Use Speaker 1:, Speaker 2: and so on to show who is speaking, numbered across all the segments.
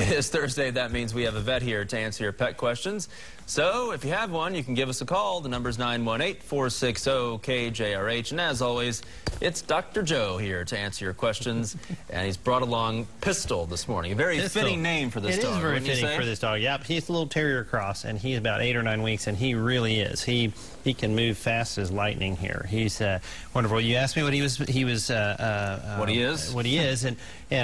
Speaker 1: It is Thursday. That means we have a vet here to answer your pet questions. So if you have one, you can give us a call. The number's 918-460-KJRH. And as always, it's Dr. Joe here to answer your questions. And he's brought along Pistol this morning. A very fitting name for this dog.
Speaker 2: It is very fitting for this dog. Yep, he's a little terrier cross, and he's about 8 or 9 weeks, and he really is. He can move fast as lightning here. He's wonderful. You asked me what he is, and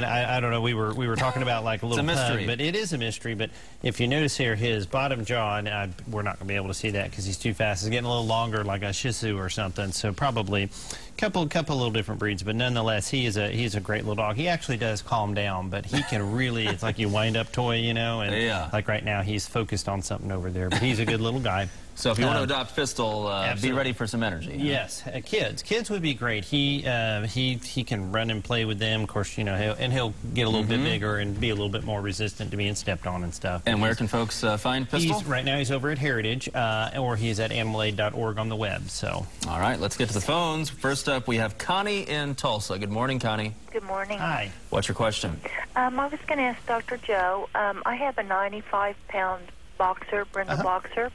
Speaker 2: I don't know. We were talking about like a little pug, but it is a mystery. But if you notice here, his bottom jaw, and we're not going to be able to see that because he's too fast. It's getting a little longer, like a Shih Tzu or something. So probably a couple little different breeds, but nonetheless, he's a great little dog. He actually does calm down, but he can really. It's like you wind up toy, you know. And yeah. Like right now, he's focused on something over there, but he's a good little guy.
Speaker 1: So if you want to adopt Pistol, be ready for some energy.
Speaker 2: Yes, kids would be great. He can run and play with them. Of course, you know, he'll get a little bit bigger and be a little bit more resistant to being stepped on and stuff.
Speaker 1: And where can folks find Pistol?
Speaker 2: Right now he's over at Heritage, or he's at animalaid.org on the web. So.
Speaker 1: All right, let's get to the phones. First up, we have Connie in Tulsa. Good morning, Connie.
Speaker 3: Good morning.
Speaker 2: Hi.
Speaker 1: What's your question?
Speaker 3: I was going to ask Dr. Joe. I have a 95-pound boxer, brindle boxer,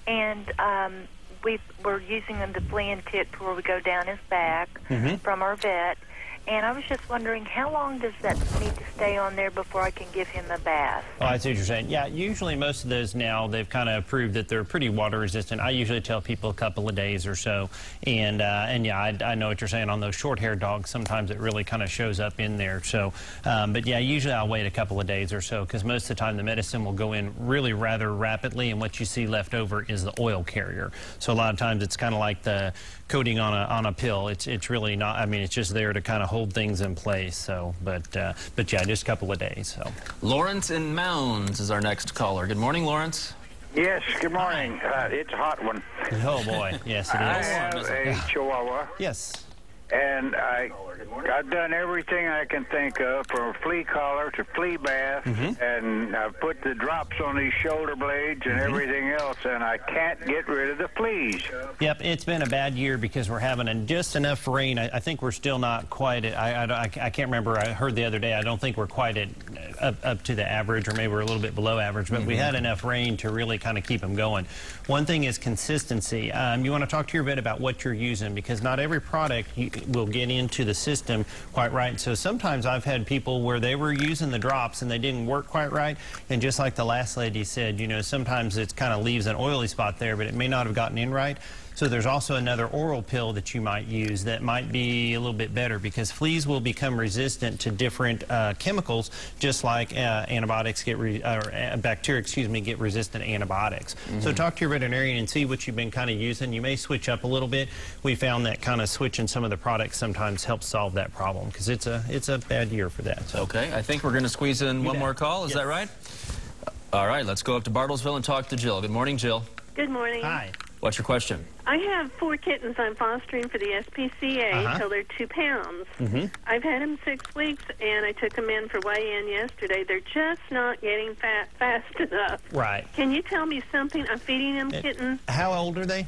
Speaker 3: and we're using him to flea and tick where we go down his back from our vet. And I was just wondering, how long does that need to stay on there before I can give him a bath?
Speaker 2: Oh, I see what you're saying. Yeah, usually most of those now, they've kind of proved that they're pretty water resistant. I usually tell people a couple of days or so. And yeah, I know what you're saying on those short-haired dogs. Sometimes it really kind of shows up in there. So, but yeah, usually I'll wait a couple of days or so because most of the time the medicine will go in really rather rapidly, and what you see left over is the oil carrier. So a lot of times it's kind of like the coating on a pill. It's really not. I mean, it's just there to kind of hold things in place. So, but yeah, just a couple of days. So,
Speaker 1: Lawrence in Mounds is our next caller. Good morning, Lawrence.
Speaker 4: Yes, good morning. It's a hot one.
Speaker 2: Oh boy, yes it is.
Speaker 4: I have a Chihuahua.
Speaker 2: Yes.
Speaker 4: And I've done everything I can think of, from a flea collar to flea bath, and I've put the drops on these shoulder blades and everything else, and I can't get rid of the fleas.
Speaker 2: Yep, it's been a bad year because we're having just enough rain. I think we're still not quite at, I can't remember, I heard the other day, I don't think we're quite at up to the average, or maybe we're a little bit below average, but we had enough rain to really kind of keep them going. One thing is consistency. You want to talk to your vet about what you're using, because not every product will get into the system quite right. So sometimes I've had people where they were using the drops and they didn't work quite right, and just like the last lady said, you know, sometimes it kind of leaves an oily spot there, but it may not have gotten in right. So there's also another oral pill that you might use that might be a little bit better, because fleas will become resistant to different chemicals, just like antibiotics bacteria, get resistant to antibiotics. So talk to your veterinarian and see what you've been kind of using. You may switch up a little bit. We found that kind of switching some of the products sometimes helps solve that problem, because it's a bad year for that. So.
Speaker 1: Okay, I think we're going to squeeze in one more call. Is that right? All right, let's go up to Bartlesville and talk to Jill. Good morning, Jill.
Speaker 5: Good morning.
Speaker 2: Hi.
Speaker 1: What's your question?
Speaker 5: I have 4 kittens I'm fostering for the SPCA till they're 2 pounds. I've had them 6 weeks, and I took them in for weigh-in yesterday. They're just not getting fat fast enough.
Speaker 2: Right.
Speaker 5: Can you tell me something? I'm feeding them kittens.
Speaker 2: How old are they?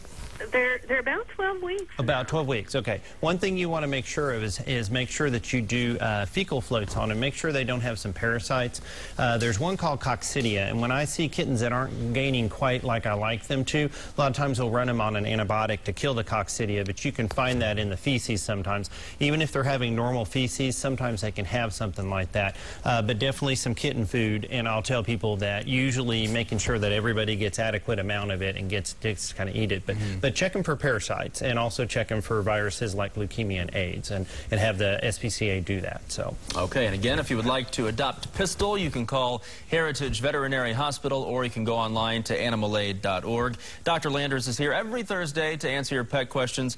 Speaker 5: They're about 12 weeks.
Speaker 2: About 12 weeks, okay. One thing you want to make sure of is make sure that you do fecal floats on them. Make sure they don't have some parasites. There's one called coccidia, and when I see kittens that aren't gaining quite like I like them to, a lot of times we'll run them on an antibiotic to kill the coccidia, but you can find that in the feces sometimes. Even if they're having normal feces, sometimes they can have something like that. But definitely some kitten food, and I'll tell people that usually making sure that everybody gets adequate amount of it and gets to kind of eat it. But check them for parasites, and also check them for viruses like leukemia and AIDS, and have the SPCA do that. So. Okay,
Speaker 1: and again, if you would like to adopt Pistol, you can call Heritage Veterinary Hospital, or you can go online to animalaid.org. Dr. Landers is here every Thursday to answer your pet questions.